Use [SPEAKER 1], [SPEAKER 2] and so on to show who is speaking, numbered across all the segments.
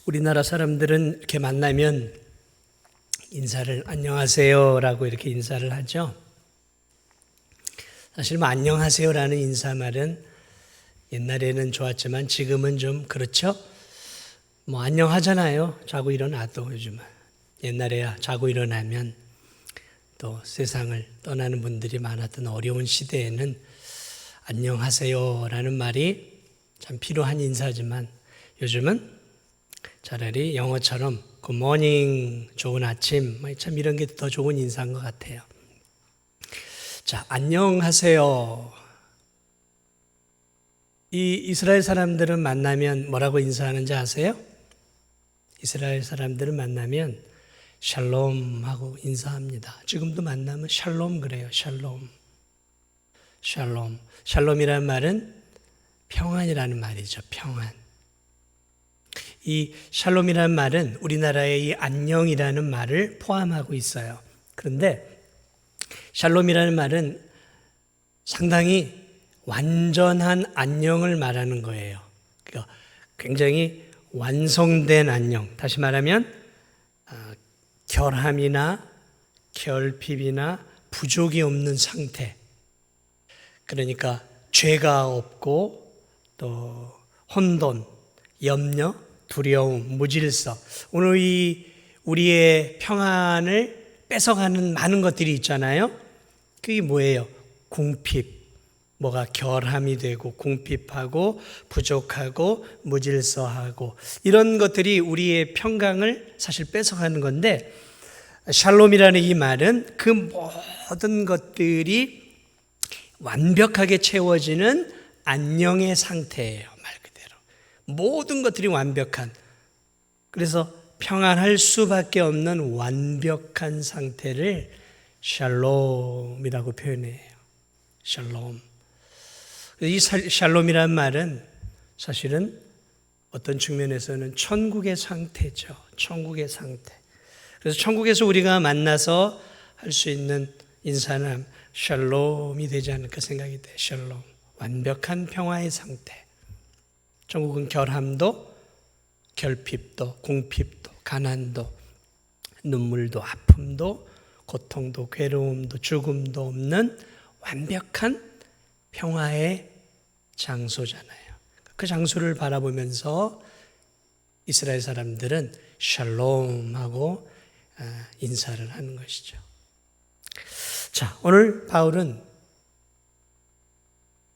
[SPEAKER 1] 우리나라 사람들은 이렇게 만나면 인사를 안녕하세요라고 이렇게 인사를 하죠. 사실 뭐 안녕하세요라는 인사말은 옛날에는 좋았지만 지금은 좀 그렇죠. 뭐 안녕하잖아요. 자고 일어나도 요즘은. 옛날에야 자고 일어나면 또 세상을 떠나는 분들이 많았던 어려운 시대에는 안녕하세요라는 말이 참 필요한 인사지만 요즘은 차라리 영어처럼 굿모닝, 좋은 아침, 참 이런 게 더 좋은 인사인 것 같아요. 자, 안녕하세요. 이 이스라엘 사람들은 만나면 뭐라고 인사하는지 아세요? 이스라엘 사람들은 만나면 샬롬 하고 인사합니다. 지금도 만나면 샬롬 그래요. 샬롬. 샬롬. 샬롬이라는 말은 평안이라는 말이죠. 평안. 이 샬롬이라는 말은 우리나라의 이 안녕이라는 말을 포함하고 있어요. 그런데 샬롬이라는 말은 상당히 완전한 안녕을 말하는 거예요. 그러니까 굉장히 완성된 안녕. 다시 말하면 결함이나 결핍이나 부족이 없는 상태. 그러니까 죄가 없고 또 혼돈, 염려, 두려움, 무질서. 오늘 이 우리의 평안을 뺏어가는 많은 것들이 있잖아요. 그게 뭐예요? 궁핍. 뭐가 결함이 되고 궁핍하고 부족하고 무질서하고 이런 것들이 우리의 평강을 사실 뺏어가는 건데 샬롬이라는 이 말은 그 모든 것들이 완벽하게 채워지는 안녕의 상태예요. 말 그대로. 모든 것들이 완벽한. 그래서 평안할 수밖에 없는 완벽한 상태를 샬롬이라고 표현해요. 샬롬. 이 샬롬이란 말은 사실은 어떤 측면에서는 천국의 상태죠. 천국의 상태. 그래서 천국에서 우리가 만나서 할 수 있는 인사는 샬롬이 되지 않을까 생각이 돼요. 샬롬. 완벽한 평화의 상태. 천국은 결함도, 결핍도, 궁핍도, 가난도, 눈물도, 아픔도, 고통도, 괴로움도, 죽음도 없는 완벽한 평화의 장소잖아요. 그 장소를 바라보면서 이스라엘 사람들은 샬롬하고 인사를 하는 것이죠. 자, 오늘 바울은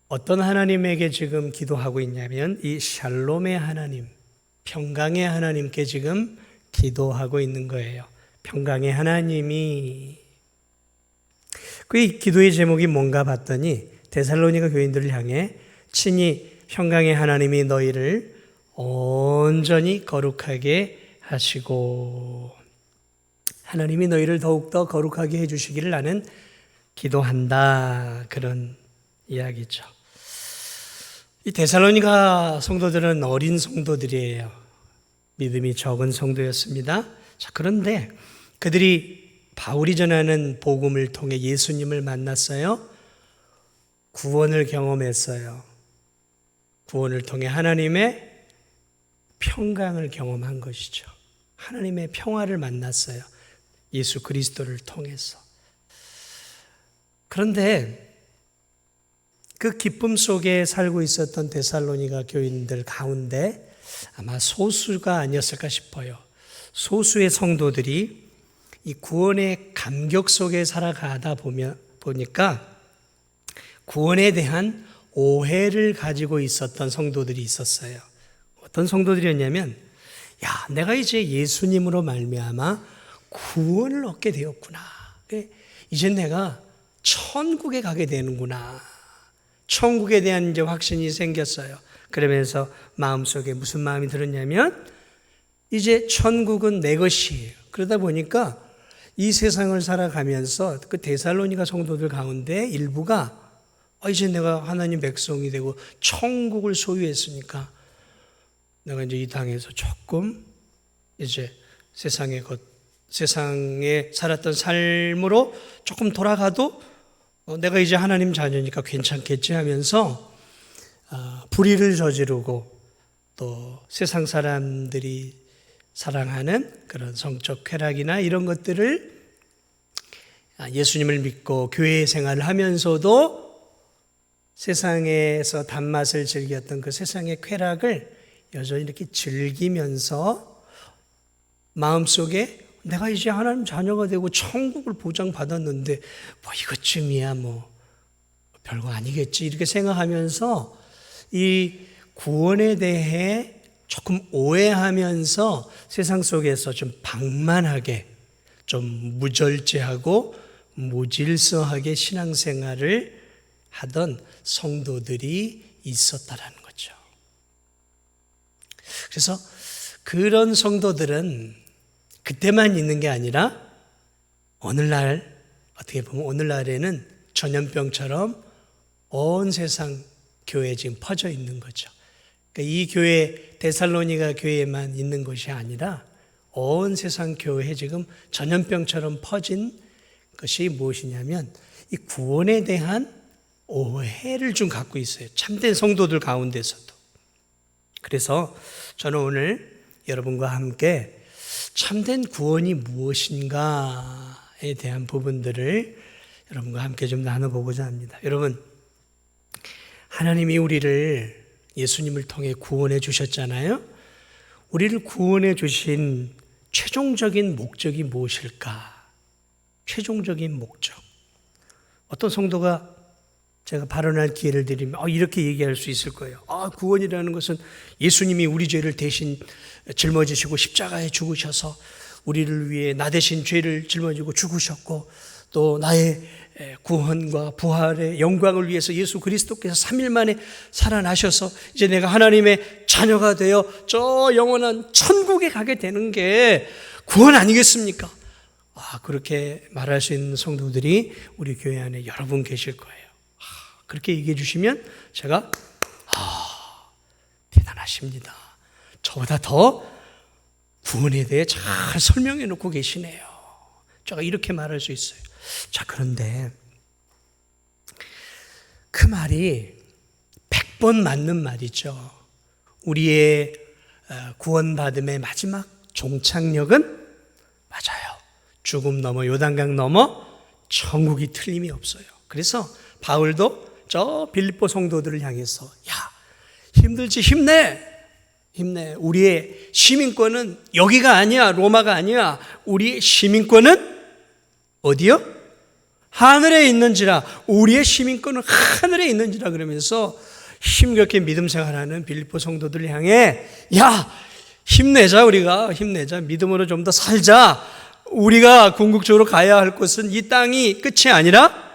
[SPEAKER 1] 어떤 하나님에게 지금 기도하고 있냐면 이 샬롬의 하나님, 평강의 하나님께 지금 기도하고 있는 거예요. 평강의 하나님이 그 기도의 제목이 뭔가 봤더니 데살로니가 교인들을 향해 친히 평강의 하나님이 너희를 온전히 거룩하게 하시고 하나님이 너희를 더욱더 거룩하게 해주시기를 나는 기도한다. 그런 이야기죠. 이 데살로니가 성도들은 어린 성도들이에요. 믿음이 적은 성도였습니다. 자, 그런데 그들이 바울이 전하는 복음을 통해 예수님을 만났어요. 구원을 경험했어요. 구원을 통해 하나님의 평강을 경험한 것이죠. 하나님의 평화를 만났어요. 예수 그리스도를 통해서. 그런데 그 기쁨 속에 살고 있었던 데살로니가 교인들 가운데 아마 소수가 아니었을까 싶어요. 소수의 성도들이 이 구원의 감격 속에 살아가다 보니까 구원에 대한 오해를 가지고 있었던 성도들이 있었어요. 어떤 성도들이었냐면, 야, 내가 이제 예수님으로 말미암아 구원을 얻게 되었구나. 이제 내가 천국에 가게 되는구나. 천국에 대한 이제 확신이 생겼어요. 그러면서 마음속에 무슨 마음이 들었냐면, 이제 천국은 내 것이에요. 그러다 보니까 이 세상을 살아가면서 그 데살로니가 성도들 가운데 일부가 이제 내가 하나님 백성이 되고 천국을 소유했으니까 내가 이제 이 땅에서 조금 이제 세상에 살았던 삶으로 조금 돌아가도 내가 이제 하나님 자녀니까 괜찮겠지 하면서 불의를 저지르고 또 세상 사람들이 사랑하는 그런 성적 쾌락이나 이런 것들을 예수님을 믿고 교회 생활을 하면서도 세상에서 단맛을 즐겼던 그 세상의 쾌락을 여전히 이렇게 즐기면서 마음속에 내가 이제 하나님 자녀가 되고 천국을 보장받았는데 뭐 이것쯤이야 뭐 별거 아니겠지 이렇게 생각하면서 이 구원에 대해 조금 오해하면서 세상 속에서 좀 방만하게 좀 무절제하고 무질서하게 신앙생활을 하던 성도들이 있었다라는 거죠. 그래서 그런 성도들은 그때만 있는 게 아니라 오늘날 어떻게 보면 오늘날에는 전염병처럼 온 세상 교회에 지금 퍼져 있는 거죠. 그러니까 이 교회 데살로니가 교회에만 있는 것이 아니라 온 세상 교회에 지금 전염병처럼 퍼진 것이 무엇이냐면 이 구원에 대한 오해를 좀 갖고 있어요. 참된 성도들 가운데서도. 그래서 저는 오늘 여러분과 함께 참된 구원이 무엇인가에 대한 부분들을 여러분과 함께 좀 나눠보고자 합니다. 여러분, 하나님이 우리를 예수님을 통해 구원해 주셨잖아요. 우리를 구원해 주신 최종적인 목적이 무엇일까? 최종적인 목적. 어떤 성도가 제가 발언할 기회를 드리면 이렇게 얘기할 수 있을 거예요. 구원이라는 것은 예수님이 우리 죄를 대신 짊어지시고 십자가에 죽으셔서 우리를 위해 나 대신 죄를 짊어지고 죽으셨고 또 나의 구원과 부활의 영광을 위해서 예수 그리스도께서 3일 만에 살아나셔서 이제 내가 하나님의 자녀가 되어 저 영원한 천국에 가게 되는 게 구원 아니겠습니까? 그렇게 말할 수 있는 성도들이 우리 교회 안에 여러 분 계실 거예요. 그렇게 얘기해 주시면 제가 대단하십니다. 저보다 더 구원에 대해 잘 설명해 놓고 계시네요. 제가 이렇게 말할 수 있어요. 자, 그런데 그 말이 100번 맞는 말이죠. 우리의 구원받음의 마지막 종착역은 맞아요. 죽음 넘어 요단강 넘어 천국이 틀림이 없어요. 그래서 바울도 저 빌립보 성도들을 향해서 힘들지 힘내. 우리의 시민권은 여기가 아니야. 로마가 아니야. 우리의 시민권은 어디요? 하늘에 있는지라. 우리의 시민권은 하늘에 있는지라 그러면서 힘겹게 믿음 생활하는 빌립보 성도들을 향해 힘내자. 우리가 힘내자. 믿음으로 좀 더 살자. 우리가 궁극적으로 가야 할 곳은 이 땅이 끝이 아니라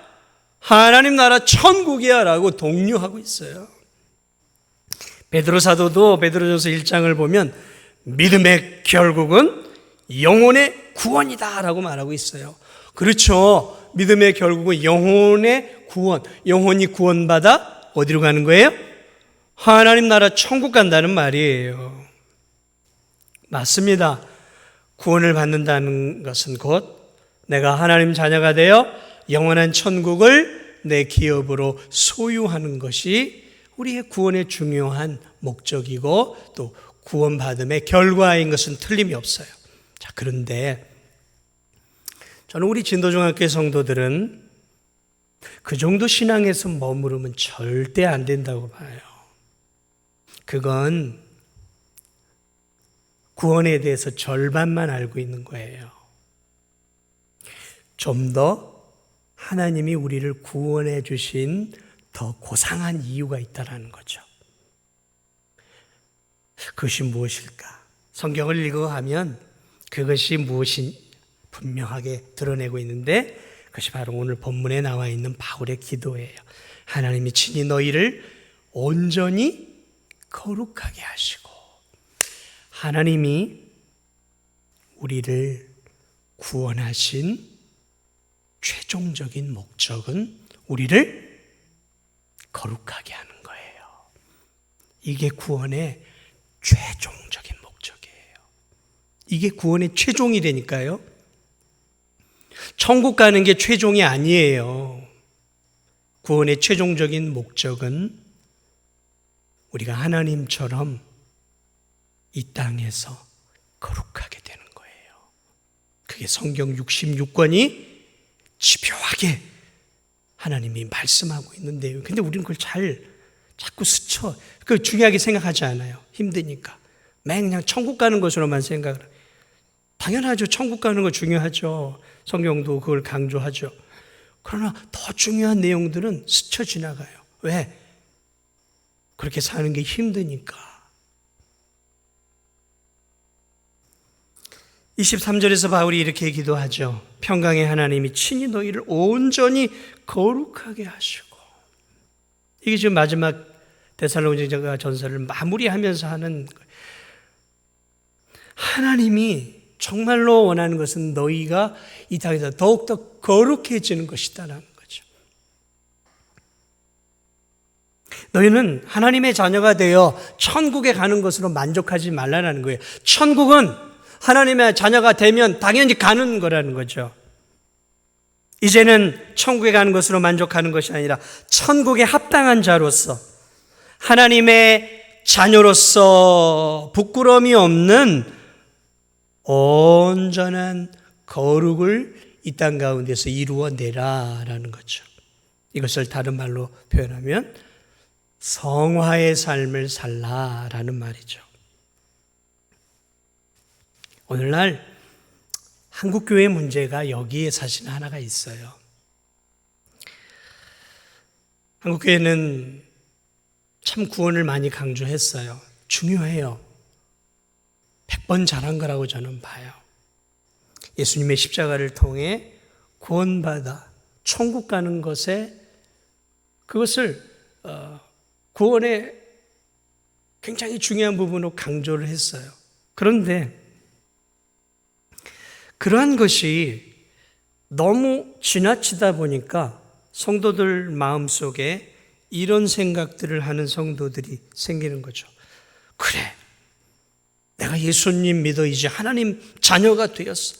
[SPEAKER 1] 하나님 나라 천국이야 라고 독려하고 있어요. 베드로 사도도 베드로전서 1장을 보면 믿음의 결국은 영혼의 구원이다 라고 말하고 있어요. 그렇죠. 믿음의 결국은 영혼의 구원. 영혼이 구원받아 어디로 가는 거예요? 하나님 나라 천국 간다는 말이에요. 맞습니다. 구원을 받는다는 것은 곧 내가 하나님 자녀가 되어 영원한 천국을 내 기업으로 소유하는 것이 우리의 구원의 중요한 목적이고 또 구원받음의 결과인 것은 틀림이 없어요. 자, 그런데 저는 우리 진도중학교 성도들은 그 정도 신앙에서 머무르면 절대 안 된다고 봐요. 그건 구원에 대해서 절반만 알고 있는 거예요. 좀 더 하나님이 우리를 구원해 주신 더 고상한 이유가 있다는 거죠. 그것이 무엇일까? 성경을 읽어가면 그것이 무엇인 분명하게 드러내고 있는데 그것이 바로 오늘 본문에 나와 있는 바울의 기도예요. 하나님이 친히 너희를 온전히 거룩하게 하시고 하나님이 우리를 구원하신 최종적인 목적은 우리를 거룩하게 하는 거예요. 이게 구원의 최종적인 목적이에요. 이게 구원의 최종이라니까요. 천국 가는 게 최종이 아니에요. 구원의 최종적인 목적은 우리가 하나님처럼 이 땅에서 거룩하게 되는 거예요. 그게 성경 66권이 집요하게 하나님이 말씀하고 있는데요. 근데 우리는 그걸 자꾸 스쳐. 그걸 중요하게 생각하지 않아요. 힘드니까. 그냥 천국 가는 것으로만 생각을 해요. 당연하죠. 천국 가는 거 중요하죠. 성경도 그걸 강조하죠. 그러나 더 중요한 내용들은 스쳐 지나가요. 왜? 그렇게 사는 게 힘드니까. 23절에서 바울이 이렇게 기도하죠. 평강의 하나님이 친히 너희를 온전히 거룩하게 하시고. 이게 지금 마지막 데살로니가 전서를 마무리하면서 하는 거예요. 하나님이 정말로 원하는 것은 너희가 이 땅에서 더욱더 거룩해지는 것이다라는 거죠. 너희는 하나님의 자녀가 되어 천국에 가는 것으로 만족하지 말라는 거예요. 천국은 하나님의 자녀가 되면 당연히 가는 거라는 거죠. 이제는 천국에 가는 것으로 만족하는 것이 아니라 천국에 합당한 자로서 하나님의 자녀로서 부끄러움이 없는 온전한 거룩을 이 땅 가운데서 이루어내라라는 거죠. 이것을 다른 말로 표현하면 성화의 삶을 살라라는 말이죠. 오늘날 한국교회 문제가 여기에 사실 하나가 있어요. 한국교회는 참 구원을 많이 강조했어요. 중요해요. 100번 잘한 거라고 저는 봐요. 예수님의 십자가를 통해 구원받아 천국 가는 것에 그것을 구원의 굉장히 중요한 부분으로 강조를 했어요. 그런데 그러한 것이 너무 지나치다 보니까 성도들 마음속에 이런 생각들을 하는 성도들이 생기는 거죠. 그래, 내가 예수님 믿어 이제 하나님 자녀가 되었어.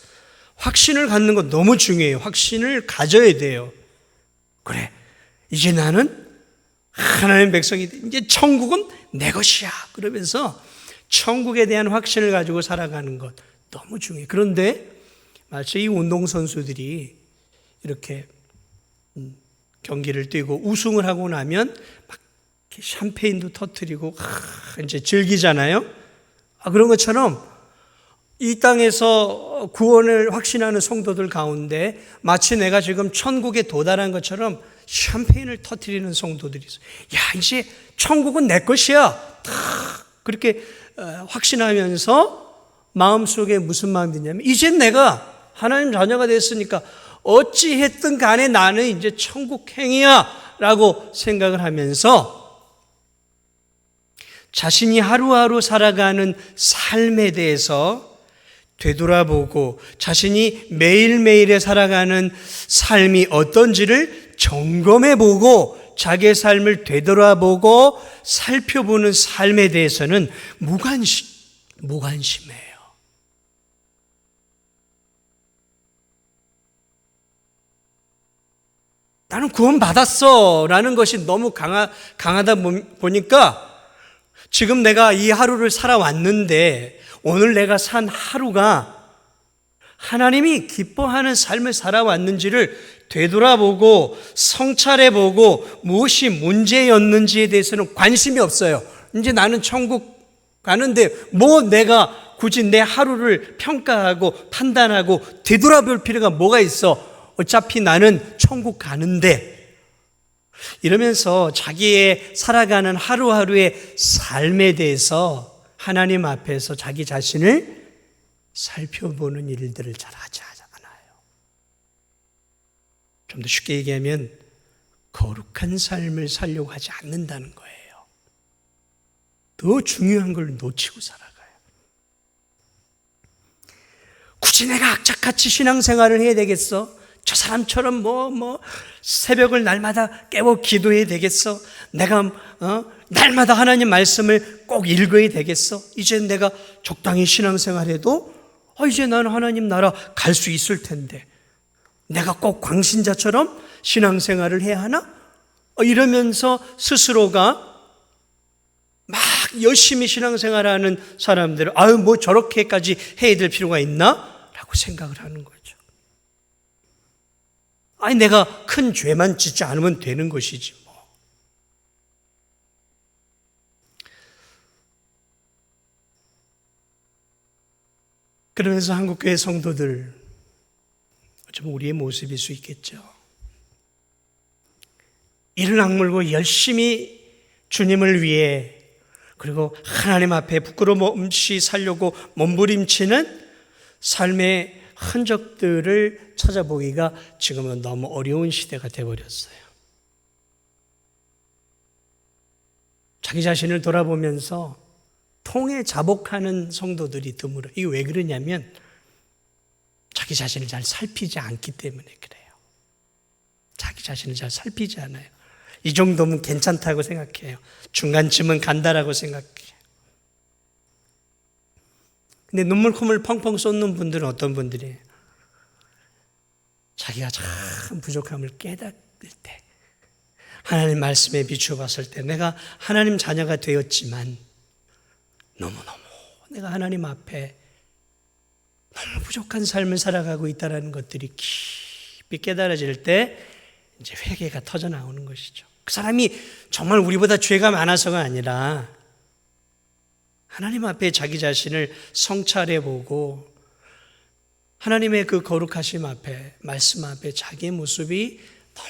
[SPEAKER 1] 확신을 갖는 건 너무 중요해요. 확신을 가져야 돼요. 그래, 이제 나는 하나님의 백성이 돼. 이제 천국은 내 것이야. 그러면서 천국에 대한 확신을 가지고 살아가는 것 너무 중요해요. 그런데 마치 이 운동선수들이 이렇게 경기를 뛰고 우승을 하고 나면 막 샴페인도 터뜨리고 이제 즐기잖아요. 그런 것처럼 이 땅에서 구원을 확신하는 성도들 가운데 마치 내가 지금 천국에 도달한 것처럼 샴페인을 터뜨리는 성도들이 있어요. 야, 이제 천국은 내 것이야. 그렇게 확신하면서 마음속에 무슨 마음이 드냐면 이제 내가 하나님 자녀가 됐으니까 어찌했든 간에 나는 이제 천국행이야 라고 생각을 하면서 자신이 하루하루 살아가는 삶에 대해서 되돌아보고 자신이 매일매일에 살아가는 삶이 어떤지를 점검해보고 자기의 삶을 되돌아보고 살펴보는 삶에 대해서는 무관심해요. 나는 구원받았어 라는 것이 너무 강하다 보니까 지금 내가 이 하루를 살아왔는데 오늘 내가 산 하루가 하나님이 기뻐하는 삶을 살아왔는지를 되돌아보고 성찰해보고 무엇이 문제였는지에 대해서는 관심이 없어요. 이제 나는 천국 가는데 뭐 내가 굳이 내 하루를 평가하고 판단하고 되돌아볼 필요가 뭐가 있어. 어차피 나는 천국 가는데 이러면서 자기의 살아가는 하루하루의 삶에 대해서 하나님 앞에서 자기 자신을 살펴보는 일들을 잘 하지 않아요. 좀 더 쉽게 얘기하면 거룩한 삶을 살려고 하지 않는다는 거예요. 더 중요한 걸 놓치고 살아가요. 굳이 내가 악착같이 신앙생활을 해야 되겠어? 저 사람처럼 새벽을 날마다 깨워 기도해야 되겠어? 내가 날마다 하나님 말씀을 꼭 읽어야 되겠어? 이제 내가 적당히 신앙생활해도 이제 나는 하나님 나라 갈 수 있을 텐데 내가 꼭 광신자처럼 신앙생활을 해야 하나? 이러면서 스스로가 막 열심히 신앙생활하는 사람들은 아유 뭐 저렇게까지 해야 될 필요가 있나? 라고 생각을 하는 거죠. 아니 내가 큰 죄만 짓지 않으면 되는 것이지 뭐. 그러면서 한국교회 성도들 좀 우리의 모습일 수 있겠죠. 이를 악물고 열심히 주님을 위해 그리고 하나님 앞에 부끄러움 없이 살려고 몸부림치는 삶의 흔적들을 찾아보기가 지금은 너무 어려운 시대가 되어버렸어요. 자기 자신을 돌아보면서 통에 자복하는 성도들이 드물어. 이게 왜 그러냐면 자기 자신을 잘 살피지 않기 때문에 그래요. 자기 자신을 잘 살피지 않아요. 이 정도면 괜찮다고 생각해요. 중간쯤은 간다라고 생각해요. 근데 눈물 콧물 펑펑 쏟는 분들은 어떤 분들이에요? 자기가 참 부족함을 깨닫을 때, 하나님 말씀에 비추어 봤을 때 내가 하나님 자녀가 되었지만 너무너무 내가 하나님 앞에 너무 부족한 삶을 살아가고 있다는 것들이 깊이 깨달아질 때 이제 회개가 터져 나오는 것이죠. 그 사람이 정말 우리보다 죄가 많아서가 아니라 하나님 앞에 자기 자신을 성찰해 보고 하나님의 그 거룩하심 앞에, 말씀 앞에 자기의 모습이 너무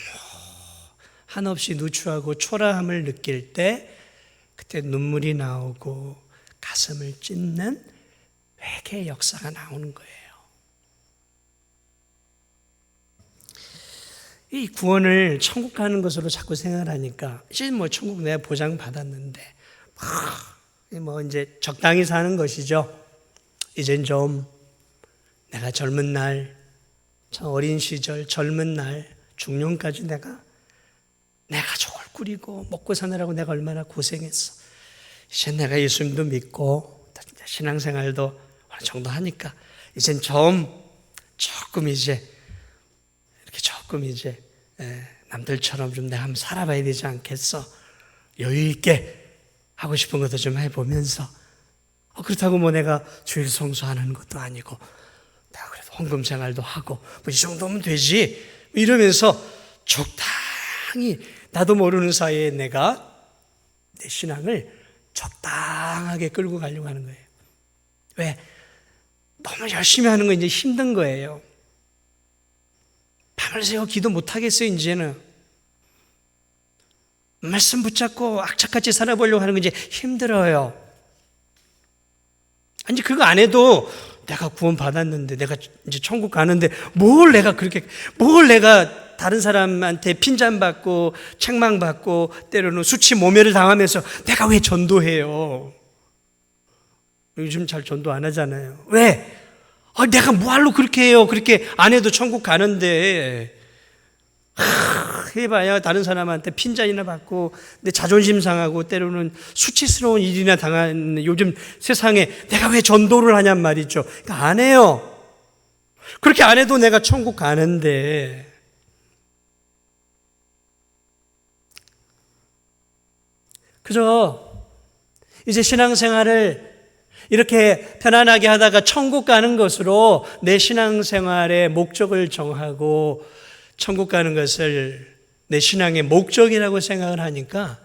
[SPEAKER 1] 한없이 누추하고 초라함을 느낄 때 그때 눈물이 나오고 가슴을 찢는 회개의 역사가 나오는 거예요. 이 구원을 천국 가는 것으로 자꾸 생각하니까 이제 뭐 천국 내가 보장 받았는데 뭐 이제 적당히 사는 것이죠. 이젠 좀 내가 젊은 날, 참 어린 시절 젊은 날 중년까지 내가 내 가족을 꾸리고 먹고 사느라고 내가 얼마나 고생했어. 이제 내가 예수님도 믿고 신앙생활도 어느 정도 하니까 이젠 조금 이제 남들처럼 좀 내가 한번 살아봐야 되지 않겠어. 여유 있게 하고 싶은 것도 좀 해보면서 그렇다고 뭐 내가 주일 성수하는 것도 아니고 내가 그래도 헌금 생활도 하고 뭐 이 정도면 되지 이러면서 적당히 나도 모르는 사이에 내가 내 신앙을 적당하게 끌고 가려고 하는 거예요. 왜? 너무 열심히 하는 거 이제 힘든 거예요. 밤을 새워 기도 못 하겠어요. 이제는 말씀 붙잡고 악착같이 살아보려고 하는 건 이제 힘들어요. 아니 그거 안 해도 내가 구원 받았는데 내가 이제 천국 가는데 뭘 내가 다른 사람한테 핀잔받고 책망받고 때로는 수치 모멸을 당하면서 내가 왜 전도해요? 요즘 잘 전도 안 하잖아요. 왜? 내가 뭐하러 그렇게 해요? 그렇게 안 해도 천국 가는데 해봐야 다른 사람한테 핀잔이나 받고 내 자존심 상하고 때로는 수치스러운 일이나 당하는 요즘 세상에 내가 왜 전도를 하냔 말이죠. 그러니까 안 해요. 그렇게 안 해도 내가 천국 가는데 그저 이제 신앙생활을 이렇게 편안하게 하다가 천국 가는 것으로 내 신앙생활의 목적을 정하고 천국 가는 것을 내 신앙의 목적이라고 생각을 하니까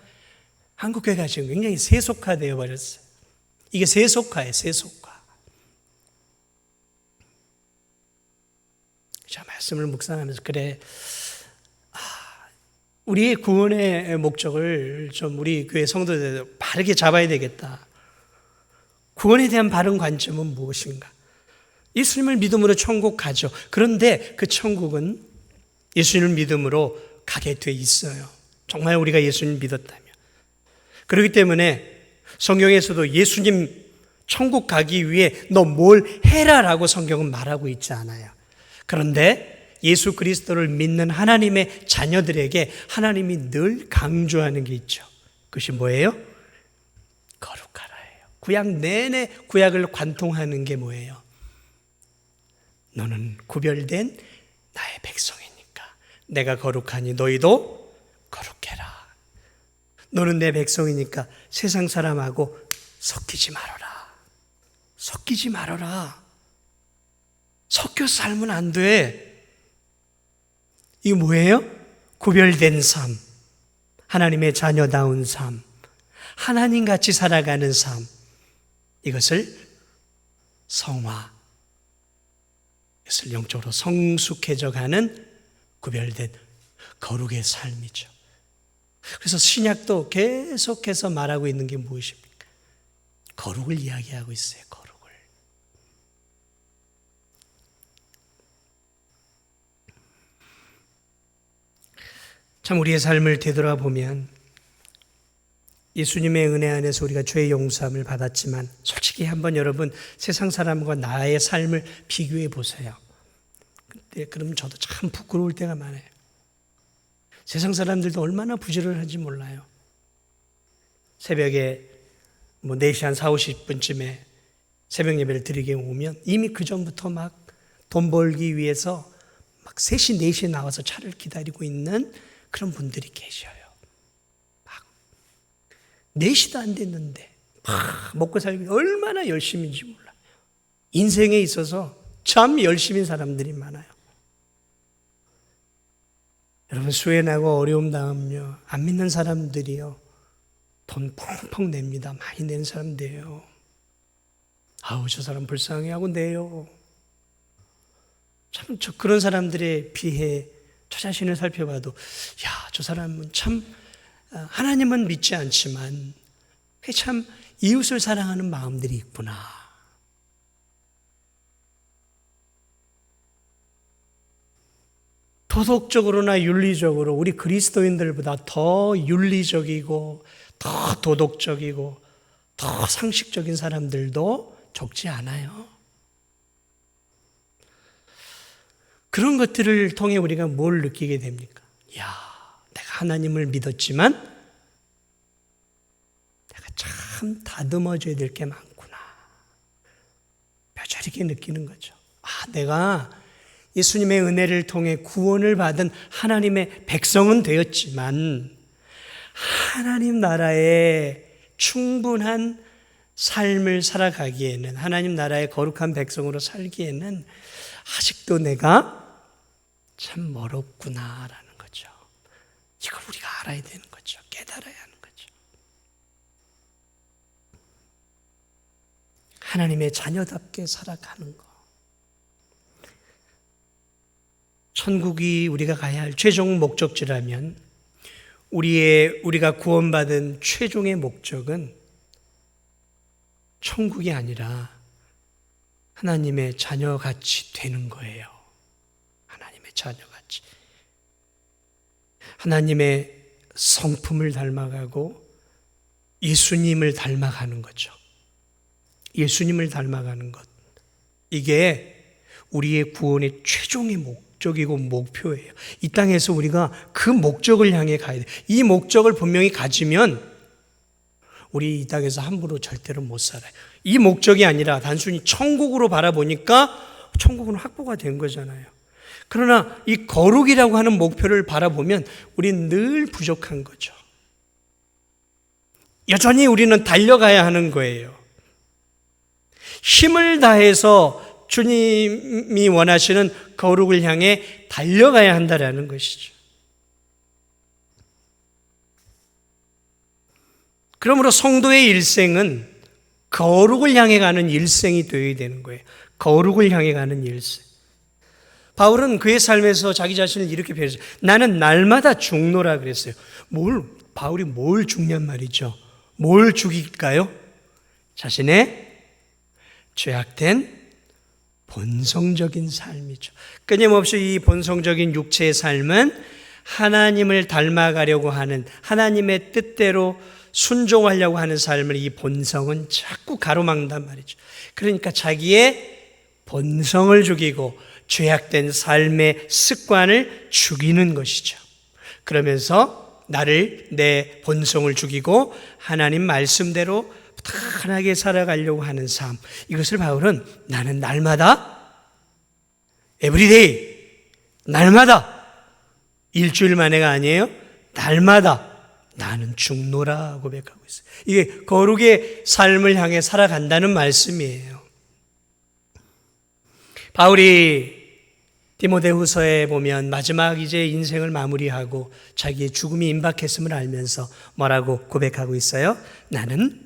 [SPEAKER 1] 한국교회가 지금 굉장히 세속화되어 버렸어요. 이게 세속화예요, 세속화. 자, 말씀을 묵상하면서 그래, 우리의 구원의 목적을 좀 우리 교회 성도들 바르게 잡아야 되겠다. 구원에 대한 바른 관점은 무엇인가? 예수님을 믿음으로 천국 가죠. 그런데 그 천국은 예수님을 믿음으로 가게 돼 있어요. 정말 우리가 예수님 믿었다면. 그렇기 때문에 성경에서도 예수님 천국 가기 위해 너 뭘 해라라고 성경은 말하고 있지 않아요. 그런데 예수 그리스도를 믿는 하나님의 자녀들에게 하나님이 늘 강조하는 게 있죠. 그것이 뭐예요? 거룩하라예요. 구약 내내 구약을 관통하는 게 뭐예요? 너는 구별된 나의 백성이니까 내가 거룩하니 너희도 거룩해라. 너는 내 백성이니까 세상 사람하고 섞이지 말아라. 섞이지 말아라. 섞여서 살면 안 돼. 이게 뭐예요? 구별된 삶, 하나님의 자녀다운 삶, 하나님같이 살아가는 삶, 이것을 성화, 이것을 영적으로 성숙해져가는 구별된 거룩의 삶이죠. 그래서 신약도 계속해서 말하고 있는 게 무엇입니까? 거룩을 이야기하고 있어요. 거룩을. 참 우리의 삶을 되돌아보면 예수님의 은혜 안에서 우리가 죄의 용서함을 받았지만 솔직히 한번 여러분 세상 사람과 나의 삶을 비교해 보세요. 그럼 저도 참 부끄러울 때가 많아요. 세상 사람들도 얼마나 부지런한지 몰라요. 새벽에 4시 한 4, 50분쯤에 새벽 예배를 드리게 오면 이미 그 전부터 막 돈 벌기 위해서 막 3시, 4시에 나와서 차를 기다리고 있는 그런 분들이 계셔요. 막 4시도 안 됐는데 막 먹고 살기 얼마나 열심인지 몰라요. 인생에 있어서 참 열심인 사람들이 많아요. 여러분 수혜나고 어려움 당하면요 안 믿는 사람들이요 돈 펑펑 냅니다. 많이 내는 사람들이에요. 아우 저 사람 불쌍해하고 내요. 참 저 그런 사람들에 비해 저 자신을 살펴봐도 야 저 사람은 참 하나님은 믿지 않지만 참 이웃을 사랑하는 마음들이 있구나. 도덕적으로나 윤리적으로 우리 그리스도인들보다 더 윤리적이고 더 도덕적이고 더 상식적인 사람들도 적지 않아요. 그런 것들을 통해 우리가 뭘 느끼게 됩니까? 야, 내가 하나님을 믿었지만 내가 참 다듬어줘야 될 게 많구나. 뼈저리게 느끼는 거죠. 내가 예수님의 은혜를 통해 구원을 받은 하나님의 백성은 되었지만 하나님 나라의 충분한 삶을 살아가기에는 하나님 나라의 거룩한 백성으로 살기에는 아직도 내가 참 멀었구나라는 거죠. 이걸 우리가 알아야 되는 거죠. 깨달아야 하는 거죠. 하나님의 자녀답게 살아가는 거. 천국이 우리가 가야 할 최종 목적지라면 우리가 구원받은 최종의 목적은 천국이 아니라 하나님의 자녀같이 되는 거예요. 하나님의 자녀같이. 하나님의 성품을 닮아가고 예수님을 닮아가는 거죠. 예수님을 닮아가는 것. 이게 우리의 구원의 최종의 목적이고 목표예요. 이 땅에서 우리가 그 목적을 향해 가야 돼. 이 목적을 분명히 가지면 우리 이 땅에서 함부로 절대로 못 살아요. 이 목적이 아니라 단순히 천국으로 바라보니까 천국은 확보가 된 거잖아요. 그러나 이 거룩이라고 하는 목표를 바라보면 우리는 늘 부족한 거죠. 여전히 우리는 달려가야 하는 거예요. 힘을 다해서 주님이 원하시는 거룩을 향해 달려가야 한다라는 것이죠. 그러므로 성도의 일생은 거룩을 향해 가는 일생이 되어야 되는 거예요. 거룩을 향해 가는 일생. 바울은 그의 삶에서 자기 자신을 이렇게 표현했어요. 나는 날마다 죽노라 그랬어요. 바울이 뭘 죽냔 말이죠. 뭘 죽일까요? 자신의 죄악된 본성적인 삶이죠. 끊임없이 이 본성적인 육체의 삶은 하나님을 닮아가려고 하는 하나님의 뜻대로 순종하려고 하는 삶을 이 본성은 자꾸 가로막는단 말이죠. 그러니까 자기의 본성을 죽이고 죄악된 삶의 습관을 죽이는 것이죠. 그러면서 내 본성을 죽이고 하나님 말씀대로 편하게 살아가려고 하는 삶. 이것을 바울은 나는 날마다 에브리데이 날마다 일주일 만에가 아니에요. 날마다 나는 죽노라 고백하고 있어요. 이게 거룩의 삶을 향해 살아간다는 말씀이에요. 바울이 디모데후서에 보면 마지막 이제 인생을 마무리하고 자기의 죽음이 임박했음을 알면서 뭐라고 고백하고 있어요? 나는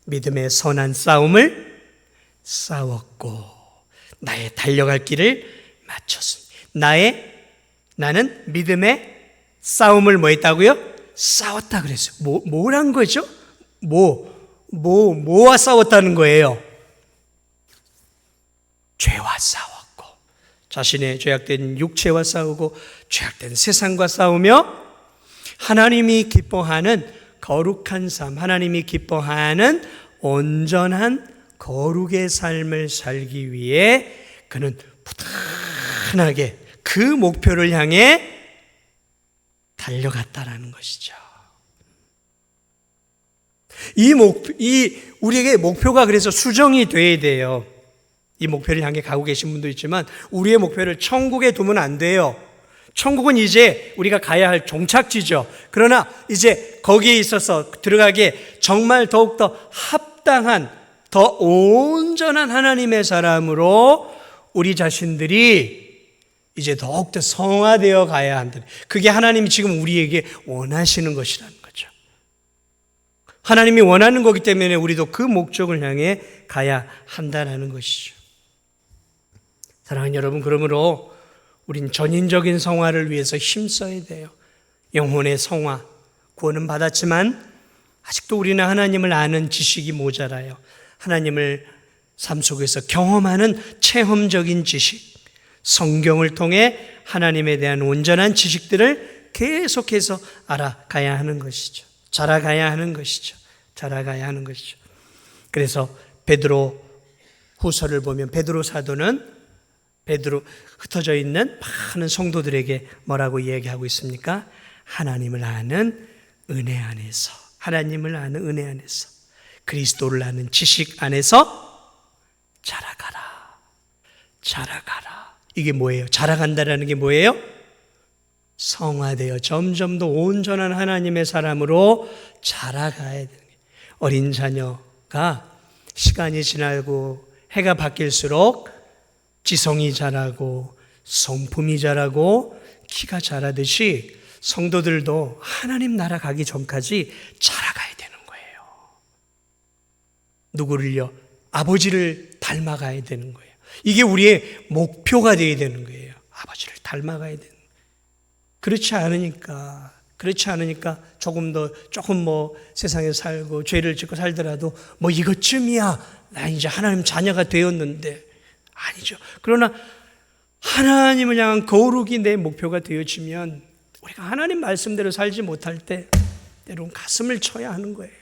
[SPEAKER 1] 믿음의 선한 싸움을 싸웠고 나의 달려갈 길을 마쳤습니다. 나는 믿음의 싸움을 뭐 했다고요? 싸웠다 그랬어요. 뭐란 거죠? 뭐와 싸웠다는 거예요? 죄와 싸웠고 자신의 죄악된 육체와 싸우고 죄악된 세상과 싸우며 하나님이 기뻐하는 거룩한 삶, 하나님이 기뻐하는 온전한 거룩의 삶을 살기 위해 그는 부단하게 그 목표를 향해 달려갔다라는 것이죠. 우리에게 목표가 그래서 수정이 돼야 돼요. 이 목표를 향해 가고 계신 분도 있지만 우리의 목표를 천국에 두면 안 돼요. 천국은 이제 우리가 가야 할 종착지죠. 그러나 이제 거기에 있어서 들어가기에 정말 더욱더 합당한 더 온전한 하나님의 사람으로 우리 자신들이 이제 더욱더 성화되어 가야 한다. 그게 하나님이 지금 우리에게 원하시는 것이라는 거죠. 하나님이 원하는 거기 때문에 우리도 그 목적을 향해 가야 한다는 것이죠. 사랑하는 여러분, 그러므로 우린 전인적인 성화를 위해서 힘써야 돼요. 영혼의 성화, 구원은 받았지만 아직도 우리는 하나님을 아는 지식이 모자라요. 하나님을 삶 속에서 경험하는 체험적인 지식, 성경을 통해 하나님에 대한 온전한 지식들을 계속해서 알아가야 하는 것이죠. 자라가야 하는 것이죠. 그래서 베드로 후서를 보면 베드로 사도는 흩어져 있는 많은 성도들에게 뭐라고 이야기하고 있습니까? 하나님을 아는 은혜 안에서, 그리스도를 아는 지식 안에서 자라가라. 이게 뭐예요? 자라간다라는 게 뭐예요? 성화되어 점점 더 온전한 하나님의 사람으로 자라가야 되는 거예요. 어린 자녀가 시간이 지나고 해가 바뀔수록 지성이 자라고 성품이 자라고 키가 자라듯이 성도들도 하나님 나라 가기 전까지 자라가야 되는 거예요. 누구를요? 아버지를 닮아가야 되는 거예요. 이게 우리의 목표가 되어야 되는 거예요. 아버지를 닮아가야 되는 거예요. 그렇지 않으니까 조금 세상에 살고 죄를 짓고 살더라도 이것쯤이야 나 이제 하나님 자녀가 되었는데 아니죠. 그러나 하나님을 향한 거룩이 내 목표가 되어지면 우리가 하나님 말씀대로 살지 못할 때 때로는 가슴을 쳐야 하는 거예요.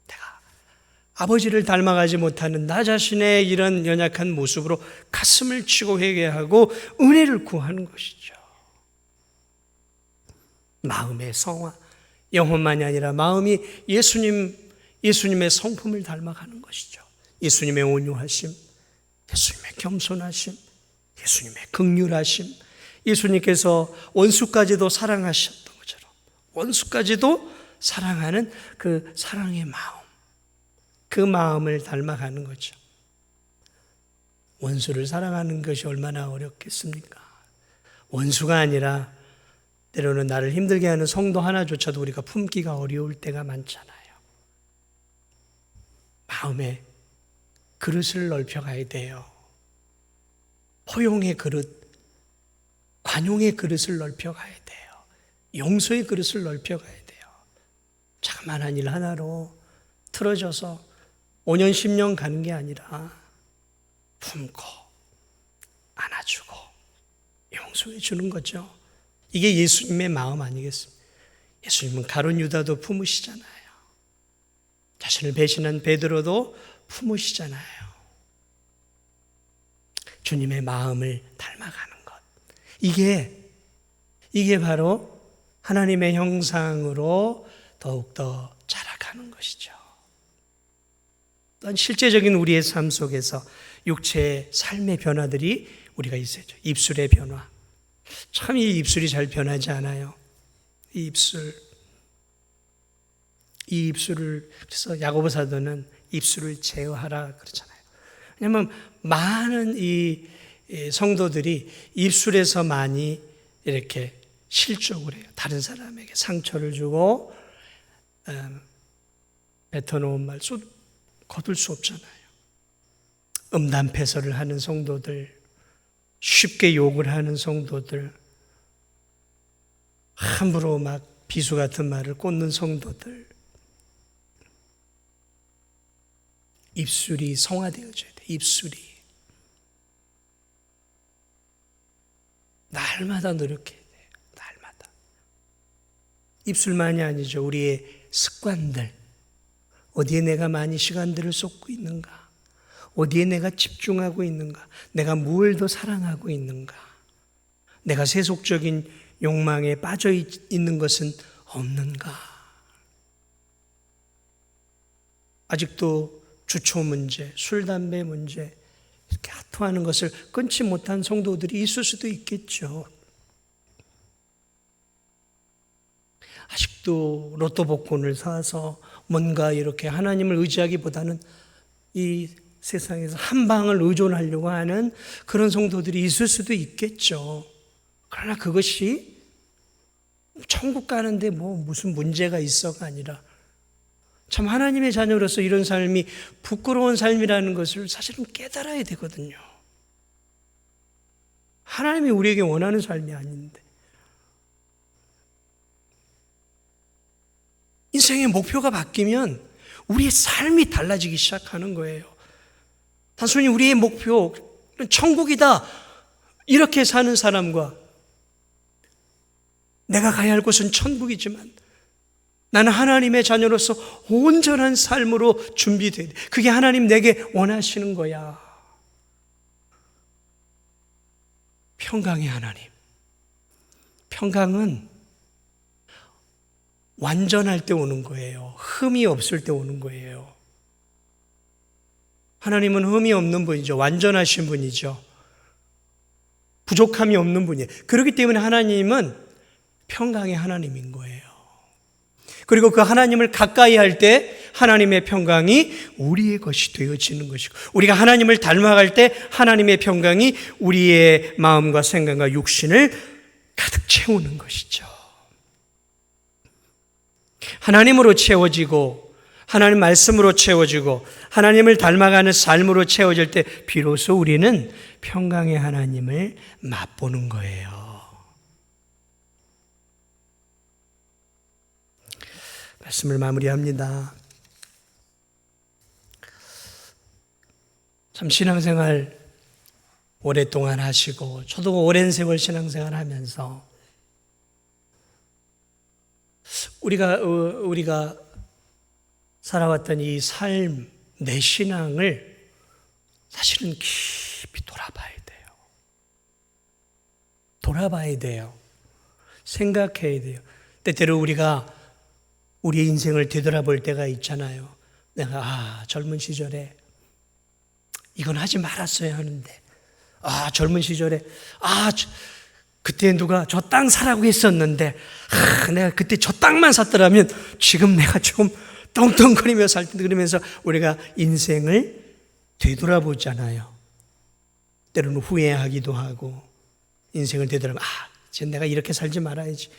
[SPEAKER 1] 내가 아버지를 닮아가지 못하는 나 자신의 이런 연약한 모습으로 가슴을 치고 회개하고 은혜를 구하는 것이죠. 마음의 성화, 영혼만이 아니라 마음이 예수님의 성품을 닮아가는 것이죠. 예수님의 온유하심, 예수님의 겸손하심, 예수님의 긍휼하심, 예수님께서 원수까지도 사랑하셨던 것처럼 원수까지도 사랑하는 그 사랑의 마음, 그 마음을 닮아가는 거죠. 원수를 사랑하는 것이 얼마나 어렵겠습니까? 원수가 아니라 때로는 나를 힘들게 하는 성도 하나조차도 우리가 품기가 어려울 때가 많잖아요. 마음의 그릇을 넓혀가야 돼요. 포용의 그릇, 관용의 그릇을 넓혀가야 돼요. 용서의 그릇을 넓혀가야 돼요. 자그마한 일 하나로 틀어져서 5년, 10년 가는 게 아니라 품고 안아주고 용서해 주는 거죠. 이게 예수님의 마음 아니겠습니까? 예수님은 가룟 유다도 품으시잖아요. 자신을 배신한 베드로도 품으시잖아요. 주님의 마음을 닮아가는 것. 이게 바로 하나님의 형상으로 더욱더 자라가는 것이죠. 어떤 실제적인 우리의 삶 속에서 육체의 삶의 변화들이 우리가 있어야죠. 입술의 변화. 참 이 입술이 잘 변하지 않아요. 이 입술. 이 입술을, 그래서 야고보 사도는 입술을 제어하라 그러잖아요. 왜냐하면 많은 이 성도들이 입술에서 많이 이렇게 실족을 해요. 다른 사람에게 상처를 주고 뱉어놓은 말 거둘 수 없잖아요. 음담패설을 하는 성도들, 쉽게 욕을 하는 성도들, 함부로 막 비수 같은 말을 꽂는 성도들, 입술이 성화되어져야 돼. 입술이 날마다 노력해야 돼요. 날마다. 입술만이 아니죠. 우리의 습관들, 어디에 내가 많이 시간들을 쏟고 있는가, 어디에 내가 집중하고 있는가, 내가 뭘 더 사랑하고 있는가, 내가 세속적인 욕망에 빠져 있는 것은 없는가. 아직도 주초 문제, 술, 담배 문제, 이렇게 하토하는 것을 끊지 못한 성도들이 있을 수도 있겠죠. 아직도 로또 복권을 사서 뭔가 이렇게 하나님을 의지하기보다는 이 세상에서 한 방을 의존하려고 하는 그런 성도들이 있을 수도 있겠죠. 그러나 그것이 천국 가는데 뭐 무슨 문제가 있어가 아니라, 참 하나님의 자녀로서 이런 삶이 부끄러운 삶이라는 것을 사실은 깨달아야 되거든요. 하나님이 우리에게 원하는 삶이 아닌데. 인생의 목표가 바뀌면 우리의 삶이 달라지기 시작하는 거예요. 단순히 우리의 목표는 천국이다 이렇게 사는 사람과, 내가 가야 할 곳은 천국이지만 나는 하나님의 자녀로서 온전한 삶으로 준비돼야 돼. 그게 하나님 내게 원하시는 거야. 평강의 하나님. 평강은 완전할 때 오는 거예요. 흠이 없을 때 오는 거예요. 하나님은 흠이 없는 분이죠. 완전하신 분이죠. 부족함이 없는 분이에요. 그렇기 때문에 하나님은 평강의 하나님인 거예요. 그리고 그 하나님을 가까이 할 때 하나님의 평강이 우리의 것이 되어지는 것이고, 우리가 하나님을 닮아갈 때 하나님의 평강이 우리의 마음과 생각과 육신을 가득 채우는 것이죠. 하나님으로 채워지고, 하나님 말씀으로 채워지고, 하나님을 닮아가는 삶으로 채워질 때 비로소 우리는 평강의 하나님을 맛보는 거예요. 말씀을 마무리합니다. 참 신앙생활 오랫동안 하시고, 저도 오랜 세월 신앙생활 하면서 우리가 살아왔던 이 삶, 내 신앙을 사실은 깊이 돌아봐야 돼요. 돌아봐야 돼요. 생각해야 돼요. 때때로 우리가 우리의 인생을 되돌아볼 때가 있잖아요. 내가 젊은 시절에 이건 하지 말았어야 하는데, 젊은 시절에 그때 누가 저 땅 사라고 했었는데, 내가 그때 저 땅만 샀더라면 지금 내가 좀 떵떵거리며 살 텐데, 그러면서 우리가 인생을 되돌아보잖아요. 때로는 후회하기도 하고, 인생을 되돌아보면 지금 내가 이렇게 살지 말아야지.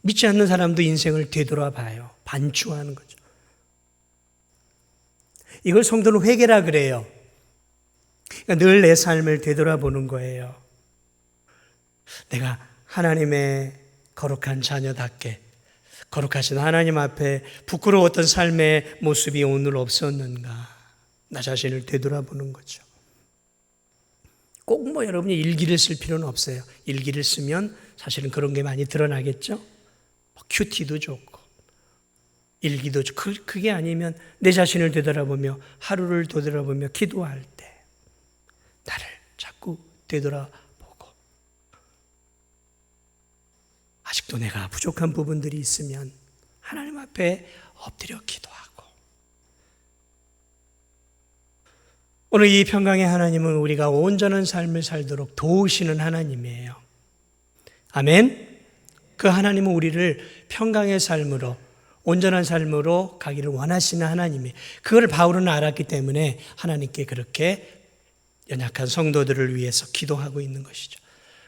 [SPEAKER 1] 믿지 않는 사람도 인생을 되돌아봐요. 반추하는 거죠. 이걸 성도는 회개라 그래요. 그러니까 늘 내 삶을 되돌아보는 거예요. 내가 하나님의 거룩한 자녀답게, 거룩하신 하나님 앞에 부끄러웠던 삶의 모습이 오늘 없었는가, 나 자신을 되돌아보는 거죠. 꼭 여러분이 일기를 쓸 필요는 없어요. 일기를 쓰면 사실은 그런 게 많이 드러나겠죠. 큐티도 좋고 일기도 좋고, 그게 아니면 내 자신을 되돌아보며, 하루를 되돌아보며 기도할 때 나를 자꾸 되돌아보고, 아직도 내가 부족한 부분들이 있으면 하나님 앞에 엎드려 기도하고. 오늘 이 평강의 하나님은 우리가 온전한 삶을 살도록 도우시는 하나님이에요. 아멘. 그 하나님은 우리를 평강의 삶으로, 온전한 삶으로 가기를 원하시는 하나님이, 그걸 바울은 알았기 때문에 하나님께 그렇게 연약한 성도들을 위해서 기도하고 있는 것이죠.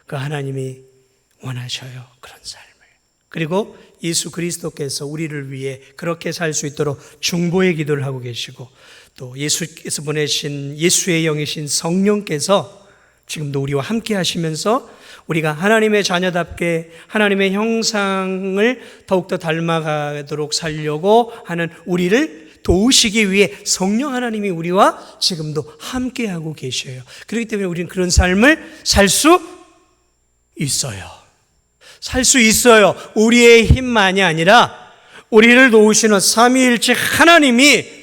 [SPEAKER 1] 그 하나님이 원하셔요, 그런 삶을. 그리고 예수 그리스도께서 우리를 위해 그렇게 살 수 있도록 중보의 기도를 하고 계시고, 또 예수께서 보내신 예수의 영이신 성령께서 지금도 우리와 함께 하시면서 우리가 하나님의 자녀답게 하나님의 형상을 더욱더 닮아가도록 살려고 하는 우리를 도우시기 위해 성령 하나님이 우리와 지금도 함께하고 계셔요. 그렇기 때문에 우리는 그런 삶을 살 수 있어요. 살 수 있어요. 우리의 힘만이 아니라 우리를 도우시는 삼위일체 하나님이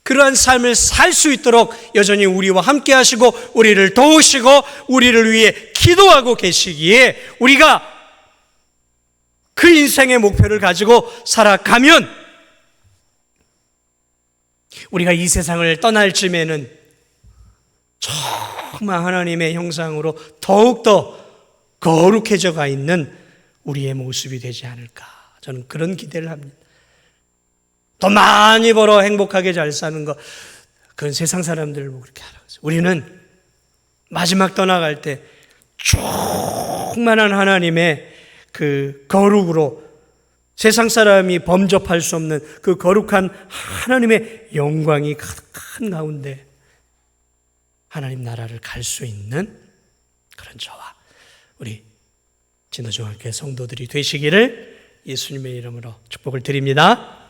[SPEAKER 1] 그러한 삶을 살 수 있도록 여전히 우리와 함께 하시고 우리를 도우시고 우리를 위해 기도하고 계시기에 우리가 그 인생의 목표를 가지고 살아가면 우리가 이 세상을 떠날 쯤에는 정말 하나님의 형상으로 더욱더 거룩해져 가 있는 우리의 모습이 되지 않을까, 저는 그런 기대를 합니다. 더 많이 벌어 행복하게 잘 사는 거, 그건 세상 사람들을 보고 그렇게 하라고 했어요. 우리는 마지막 떠나갈 때 충만한 하나님의 그 거룩으로 세상 사람이 범접할 수 없는 그 거룩한 하나님의 영광이 가득한 가운데 하나님 나라를 갈 수 있는 그런 저와 우리 진도중학교 성도들이 되시기를 예수님의 이름으로 축복을 드립니다.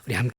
[SPEAKER 1] 우리 함께